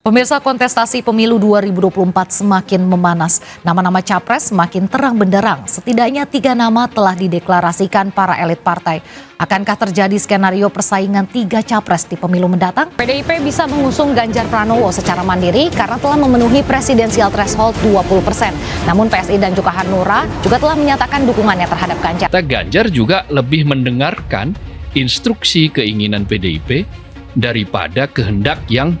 Pemirsa, kontestasi pemilu 2024 semakin memanas. Nama-nama capres semakin terang benderang. Setidaknya 3 nama telah dideklarasikan para elit partai. Akankah terjadi skenario persaingan 3 capres di pemilu mendatang? PDIP bisa mengusung Ganjar Pranowo secara mandiri karena telah memenuhi presidensial threshold 20%. Namun PSI dan juga Hanura juga telah menyatakan dukungannya terhadap Ganjar. Ganjar juga lebih mendengarkan instruksi keinginan PDIP daripada kehendak yang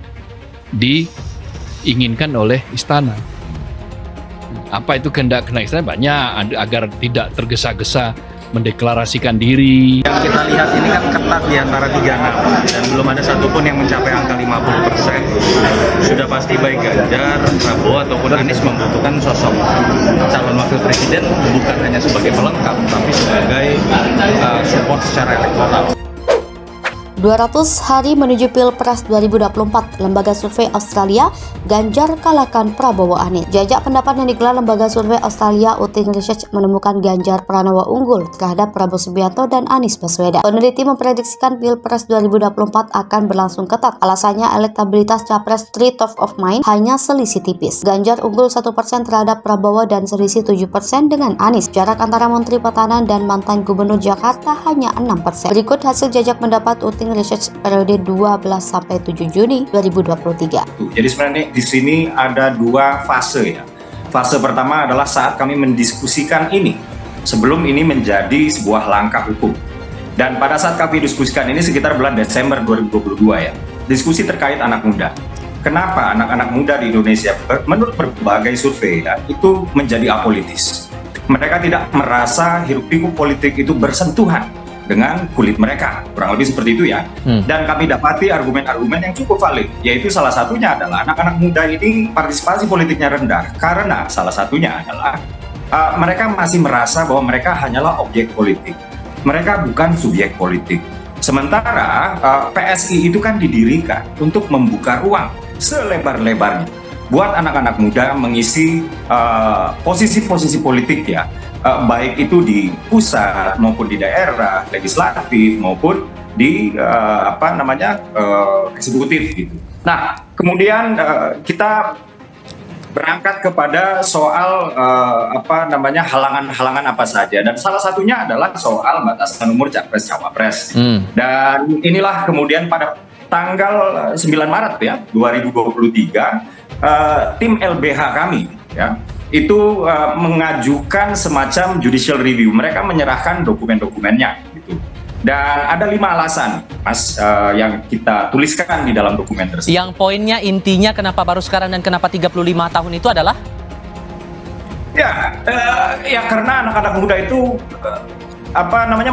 diinginkan oleh istana. Apa itu kehendak istana? Banyak, agar tidak tergesa-gesa mendeklarasikan diri. Yang kita lihat ini kan ketat di antara 3 nama dan belum ada satupun yang mencapai angka 50%. Sudah pasti baik Ganjar, Prabowo ataupun Anies membutuhkan sosok calon wakil presiden bukan hanya sebagai pelengkap tapi sebagai support secara elektoral. 200 hari menuju Pilpres 2024, lembaga survei Australia, Ganjar kalahkan Prabowo Anies. Jajak pendapat yang digelar lembaga survei Australia Outing Research menemukan Ganjar Pranowo unggul terhadap Prabowo Subianto dan Anies Baswedan. Peneliti memprediksikan Pilpres 2024 akan berlangsung ketat. Alasannya elektabilitas capres top of mind hanya selisih tipis. Ganjar unggul 1% terhadap Prabowo dan selisih 7% dengan Anies. Jarak antara Menteri Pertahanan dan mantan Gubernur Jakarta hanya 6%. Berikut hasil jajak pendapat Outing Research periode 12-7 Juni 2023. Jadi sebenarnya di sini ada 2 fase ya. Fase pertama adalah saat kami mendiskusikan ini sebelum ini menjadi sebuah langkah hukum. Dan pada saat kami diskusikan ini sekitar bulan Desember 2022 ya. Diskusi terkait anak muda. Kenapa anak-anak muda di Indonesia menurut berbagai survei ya, itu menjadi apolitis. Mereka tidak merasa hiruk-pikuk politik itu bersentuhan dengan kulit mereka, kurang lebih seperti itu ya. Dan kami dapati argumen-argumen yang cukup valid, yaitu salah satunya adalah anak-anak muda ini partisipasi politiknya rendah karena salah satunya adalah mereka masih merasa bahwa mereka hanyalah objek politik, mereka bukan subjek politik. Sementara PSI itu kan didirikan untuk membuka ruang selebar-lebarnya buat anak-anak muda mengisi posisi-posisi politik ya. Baik itu di pusat maupun di daerah, legislatif maupun di eksekutif gitu. Nah, kemudian kita berangkat kepada soal halangan-halangan apa saja, dan salah satunya adalah soal batasan umur capres cawapres. Dan inilah kemudian pada tanggal 9 Maret ya 2023 tim LBH kami ya itu mengajukan semacam judicial review. Mereka menyerahkan dokumen-dokumennya gitu. Dan ada 5 alasan, Mas, yang kita tuliskan di dalam dokumen tersebut. Yang poinnya intinya kenapa baru sekarang dan kenapa 35 tahun itu adalah? Ya karena anak-anak muda itu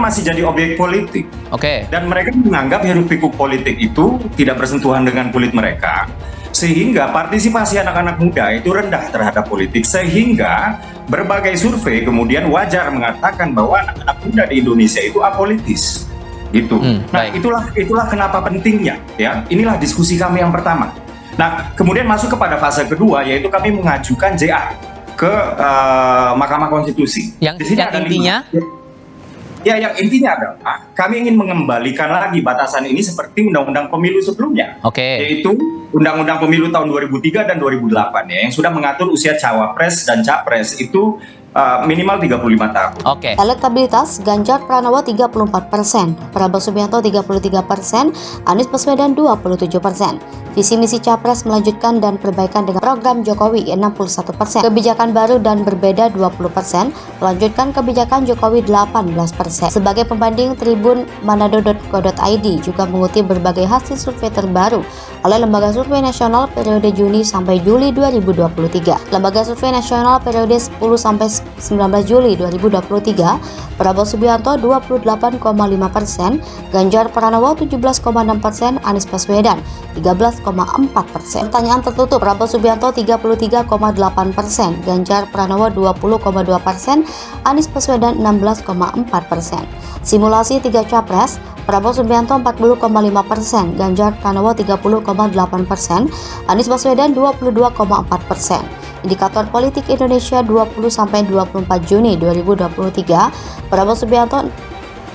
masih jadi objek politik. Oke. Dan mereka menganggap hiruk-pikuk politik itu tidak bersentuhan dengan kulit mereka. Sehingga partisipasi anak-anak muda itu rendah terhadap politik, sehingga berbagai survei kemudian wajar mengatakan bahwa anak-anak muda di Indonesia itu apolitis gitu. Nah, itulah kenapa pentingnya ya. Inilah diskusi kami yang pertama. Nah, kemudian masuk kepada fase kedua, yaitu kami mengajukan JA ke Mahkamah Konstitusi. Yang intinya yang intinya adalah kami ingin mengembalikan lagi batasan ini seperti Undang-Undang Pemilu sebelumnya. Yaitu Undang-Undang Pemilu tahun 2003 dan 2008 ya, yang sudah mengatur usia cawapres dan capres itu minimal 35 tahun. Elektabilitas Ganjar Pranowo 34%, Prabowo Subianto 33%, Anies Baswedan 27%. Visi misi capres melanjutkan dan perbaikan dengan program Jokowi 61%, kebijakan baru dan berbeda 20%, melanjutkan kebijakan Jokowi 18%. Sebagai pembanding, Tribun Manado.co.id juga mengutip berbagai hasil survei terbaru oleh Lembaga Survei Nasional periode Juni sampai Juli 2023. Lembaga Survei Nasional periode 10 sampai 19 Juli 2023, Prabowo Subianto 28,5%, Ganjar Pranowo 17,6%, Anies Baswedan 13,4%. Pertanyaan tertutup, Prabowo Subianto 33,8%, Ganjar Pranowo 20,2%, Anies Baswedan 16,4%. Simulasi 3 capres, Prabowo Subianto 40,5%, Ganjar Pranowo 30,8%, Anies Baswedan 22,4%. Indikator Politik Indonesia 20-24 Juni 2023, Prabowo Subianto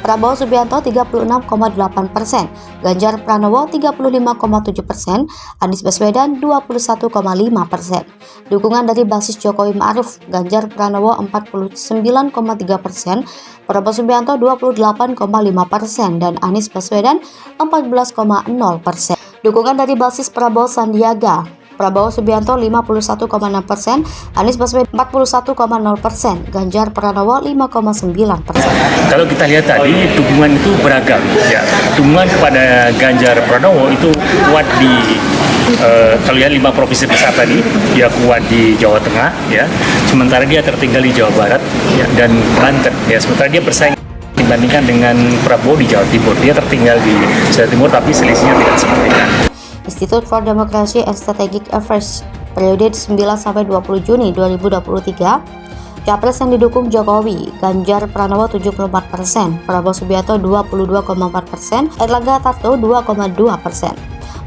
Prabowo Subianto 36,8%, Ganjar Pranowo 35,7%, Anies Baswedan 21,5%. Dukungan dari basis Jokowi Ma'ruf, Ganjar Pranowo 49,3%, Prabowo Subianto 28,5% dan Anies Baswedan 14,0%. Dukungan dari basis Prabowo Sandiaga, Prabowo Subianto 51,6%, Anies Baswedan 41,0%, Ganjar Pranowo 5,9%. Kalau kita lihat tadi dukungan itu beragam, ya. Dukungan kepada Ganjar Pranowo itu kuat di kalau lihat 5 provinsi besar tadi, dia kuat di Jawa Tengah, ya. Sementara dia tertinggal di Jawa Barat, ya, dan Banten, ya. Sementara dia bersaing dibandingkan dengan Prabowo di Jawa Timur, dia tertinggal di Jawa Timur, tapi selisihnya tidak signifikan. Institute for Democracy and Strategic Affairs periode 9-20 Juni 2023, Capres yang didukung Jokowi, Ganjar Pranowo 74%, Prabowo Subianto 22,4%, Erlangga Hartarto 2,2%.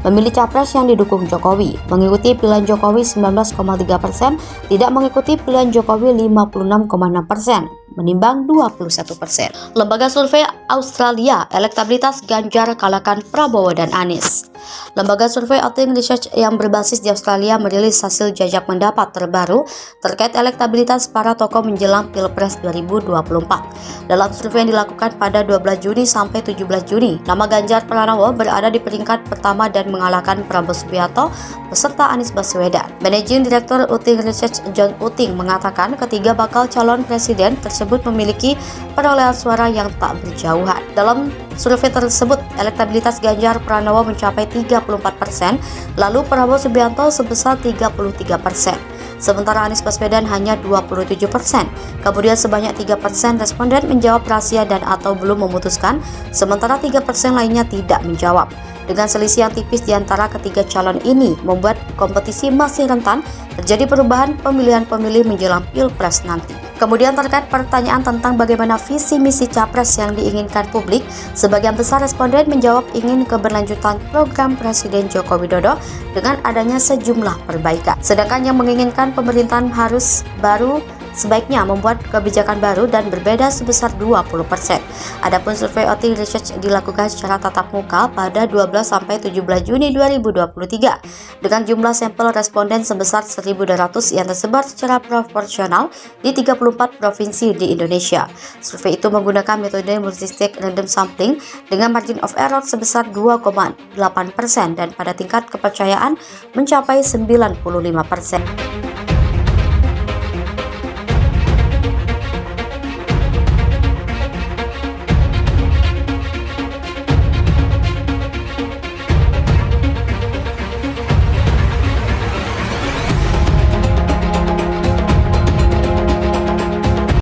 Memilih Capres yang didukung Jokowi, mengikuti pilihan Jokowi 19,3%, tidak mengikuti pilihan Jokowi 56,6%, menimbang 21%. Lembaga survei Australia, elektabilitas Ganjar kalahkan Prabowo dan Anies. Lembaga survei Outing Research yang berbasis di Australia merilis hasil jajak pendapat terbaru terkait elektabilitas para tokoh menjelang Pilpres 2024. Dalam survei yang dilakukan pada 12 Juni sampai 17 Juni, nama Ganjar Pranowo berada di peringkat pertama dan mengalahkan Prabowo Subianto beserta Anies Baswedan. Managing Director Outing Research John Outing mengatakan ketiga bakal calon presiden tersebut memiliki perolehan suara yang tak berjauhan. Dalam survei tersebut, elektabilitas Ganjar Pranowo mencapai 34%, lalu Prabowo Subianto sebesar 33%. Sementara Anies Baswedan hanya 27%. Kemudian sebanyak 3% responden menjawab rahasia dan atau belum memutuskan, sementara 3% lainnya tidak menjawab. Dengan selisih yang tipis di antara ketiga calon ini, membuat kompetisi masih rentan terjadi perubahan pemilihan pemilih menjelang Pilpres nanti. Kemudian terkait pertanyaan tentang bagaimana visi misi Capres yang diinginkan publik, sebagian besar responden menjawab ingin keberlanjutan program Presiden Joko Widodo dengan adanya sejumlah perbaikan. Sedangkan yang menginginkan pemerintahan harus baru sebaiknya membuat kebijakan baru dan berbeda sebesar 20%. Adapun survei Outing Research dilakukan secara tatap muka pada 12-17 Juni 2023 dengan jumlah sampel responden sebesar 1.200 yang tersebar secara proporsional di 34 provinsi di Indonesia. Survei itu menggunakan metode multistage random sampling dengan margin of error sebesar 2,8% dan pada tingkat kepercayaan mencapai 95%.